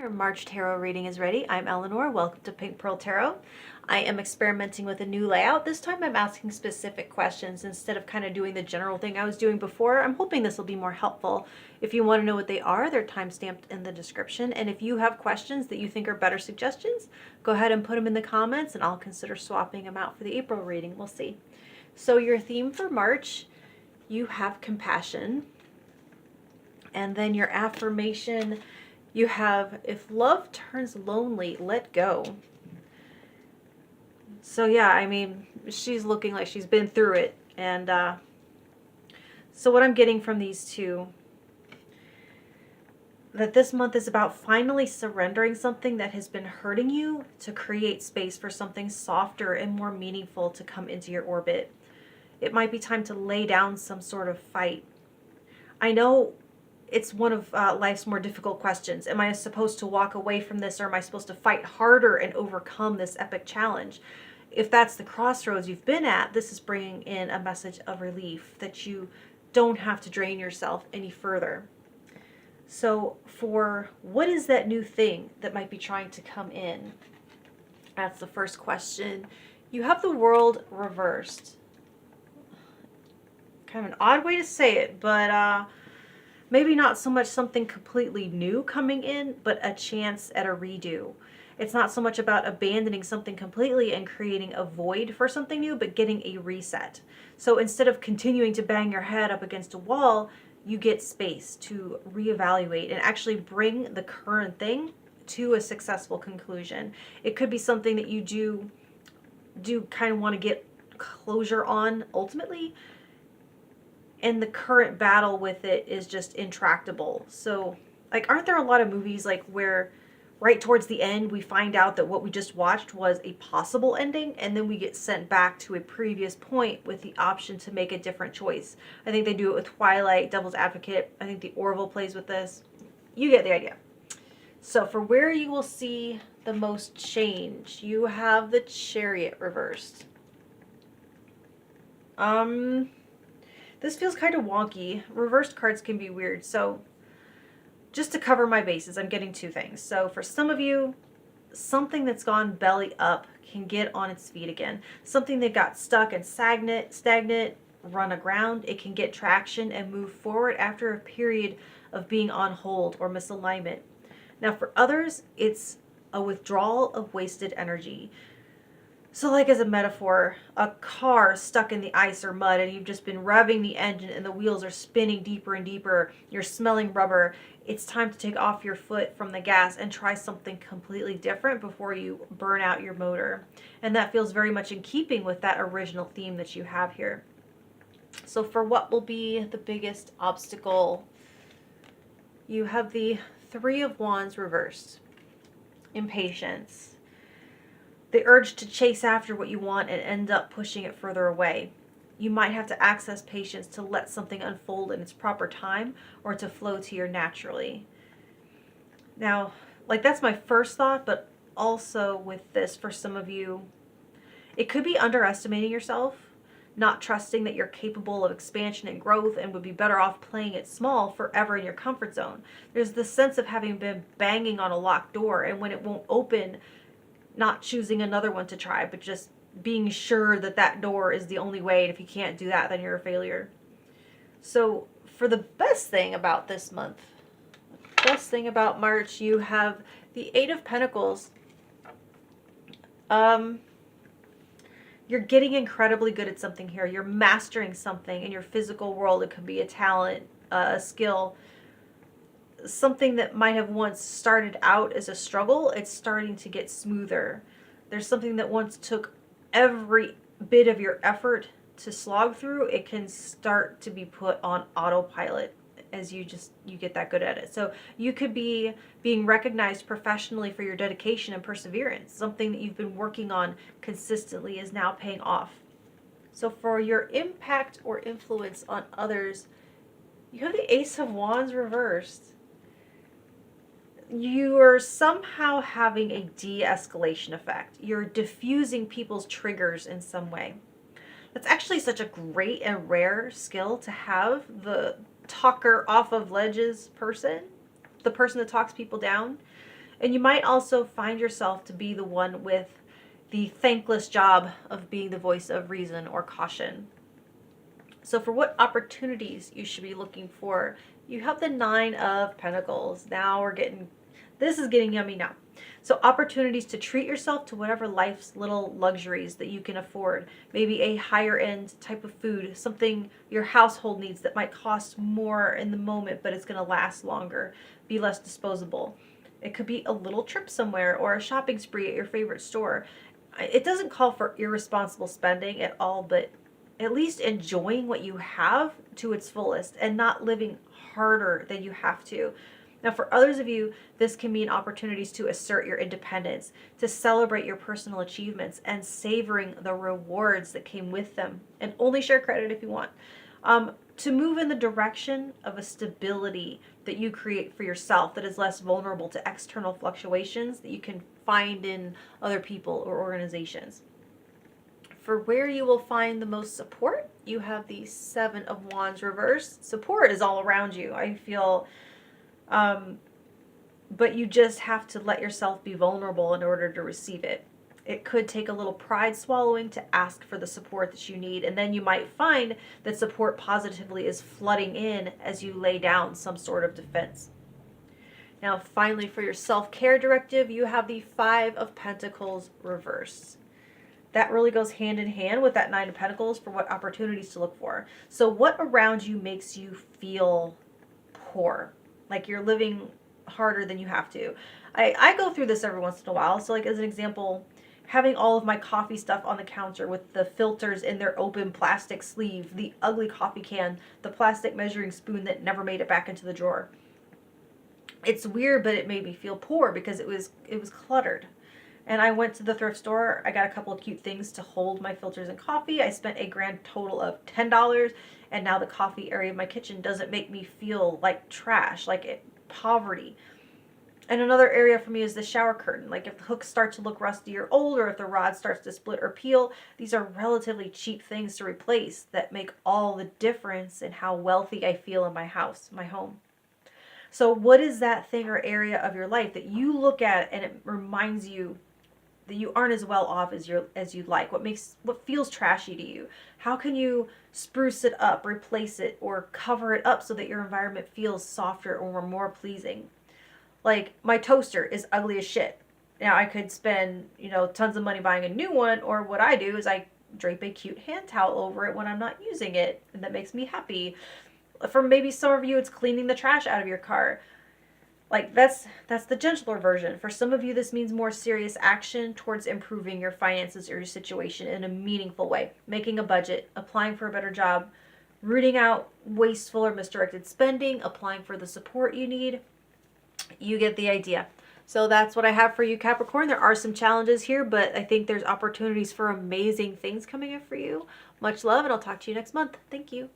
Your March Tarot reading is ready. I'm Eleanor. Welcome to Pink Pearl Tarot. I am experimenting with a new layout. This time I'm asking specific questions instead of kind of doing the general thing I was doing before. I'm hoping this will be more helpful. If you want to know what they are, they're timestamped in the description. And if you have questions that you think are better suggestions, go ahead and put them in the comments and I'll consider swapping them out for the April reading. We'll see. So your theme for March, you have compassion. And then your affirmation, you have, if love turns lonely, let go. So yeah, I mean, she's looking like she's been through it. And so what I'm getting from these two, that this month is about finally surrendering something that has been hurting you to create space for something softer and more meaningful to come into your orbit. It might be time to lay down some sort of fight. I know it's one of life's more difficult questions. Am I supposed to walk away from this, or am I supposed to fight harder and overcome this epic challenge? If that's the crossroads you've been at, this is bringing in a message of relief that you don't have to drain yourself any further. So for what is that new thing that might be trying to come in? That's the first question. You have the World reversed. Kind of an odd way to say it, but maybe not so much something completely new coming in, but a chance at a redo. It's not so much about abandoning something completely and creating a void for something new, but getting a reset. So instead of continuing to bang your head up against a wall, you get space to reevaluate and actually bring the current thing to a successful conclusion. It could be something that you do kind of want to get closure on ultimately, and the current battle with it is just intractable. So, like, aren't there a lot of movies like where right towards the end we find out that what we just watched was a possible ending, and then we get sent back to a previous point with the option to make a different choice? I think they do it with Twilight, Devil's Advocate. I think the Orville plays with this. You get the idea. So for where you will see the most change, you have the Chariot reversed. This feels kind of wonky. Reversed cards can be weird. So just to cover my bases, I'm getting two things. So for some of you, something that's gone belly up can get on its feet again. Something that got stuck and stagnant, run aground, it can get traction and move forward after a period of being on hold or misalignment. Now for others, it's a withdrawal of wasted energy. So like as a metaphor, a car stuck in the ice or mud and you've just been revving the engine and the wheels are spinning deeper and deeper. You're smelling rubber. It's time to take off your foot from the gas and try something completely different before you burn out your motor. And that feels very much in keeping with that original theme that you have here. So for what will be the biggest obstacle, you have the Three of Wands reversed. Impatience. The urge to chase after what you want and end up pushing it further away. You might have to access patience to let something unfold in its proper time or to flow to you naturally. Now, like that's my first thought, but also with this, for some of you, it could be underestimating yourself, not trusting that you're capable of expansion and growth and would be better off playing it small forever in your comfort zone. There's this sense of having been banging on a locked door, and when it won't open, not choosing another one to try, but just being sure that that door is the only way. And if you can't do that, then you're a failure. So for the best thing about this month, best thing about March, you have the Eight of Pentacles. You're getting incredibly good at something here. You're mastering something in your physical world. It could be a talent, a skill, something that might have once started out as a struggle. It's starting to get smoother. There's something that once took every bit of your effort to slog through. It can start to be put on autopilot as you get that good at it. So you could be being recognized professionally for your dedication and perseverance. Something that you've been working on consistently is now paying off. So for your impact or influence on others, you have the Ace of Wands reversed. You are somehow having a de-escalation effect. You're diffusing people's triggers in some way. That's actually such a great and rare skill to have, the talker off of ledges person, the person that talks people down. And you might also find yourself to be the one with the thankless job of being the voice of reason or caution. So for what opportunities you should be looking for, you have the 9 of Pentacles. Now this is getting yummy now. So opportunities to treat yourself to whatever life's little luxuries that you can afford. Maybe a higher end type of food, something your household needs that might cost more in the moment, but it's going to last longer, be less disposable. It could be a little trip somewhere or a shopping spree at your favorite store. It doesn't call for irresponsible spending at all, but at least enjoying what you have to its fullest and not living harder than you have to. Now, for others of you, this can mean opportunities to assert your independence, to celebrate your personal achievements, and savoring the rewards that came with them. And only share credit if you want. To move in the direction of a stability that you create for yourself that is less vulnerable to external fluctuations that you can find in other people or organizations. For where you will find the most support, you have the 7 of Wands reversed. Support is all around you, I feel. But you just have to let yourself be vulnerable in order to receive it. It could take a little pride swallowing to ask for the support that you need, and then you might find that support positively is flooding in as you lay down some sort of defense. Now, finally, for your self-care directive, you have the 5 of Pentacles reversed. That really goes hand in hand with that 9 of Pentacles for what opportunities to look for. So what around you makes you feel poor? Like you're living harder than you have to. I go through this every once in a while. So like as an example, having all of my coffee stuff on the counter with the filters in their open plastic sleeve, the ugly coffee can, the plastic measuring spoon that never made it back into the drawer. It's weird, but it made me feel poor because it was cluttered. And I went to the thrift store. I got a couple of cute things to hold my filters and coffee. I spent a grand total of $10. And now the coffee area of my kitchen doesn't make me feel like trash, like poverty. And another area for me is the shower curtain. Like if the hooks start to look rusty or old, or if the rod starts to split or peel, these are relatively cheap things to replace that make all the difference in how wealthy I feel in my house, my home. So what is that thing or area of your life that you look at and it reminds you that you aren't as well off as you'd like? What feels trashy to you? How can you spruce it up, replace it, or cover it up so that your environment feels softer or more pleasing? Like my toaster is ugly as shit. Now I could spend, tons of money buying a new one, or what I do is I drape a cute hand towel over it when I'm not using it, and that makes me happy. For maybe some of you, it's cleaning the trash out of your car. Like that's the gentler version. For some of you, this means more serious action towards improving your finances or your situation in a meaningful way. Making a budget, applying for a better job, rooting out wasteful or misdirected spending, applying for the support you need. You get the idea. So that's what I have for you, Capricorn. There are some challenges here, but I think there's opportunities for amazing things coming in for you. Much love, and I'll talk to you next month. Thank you.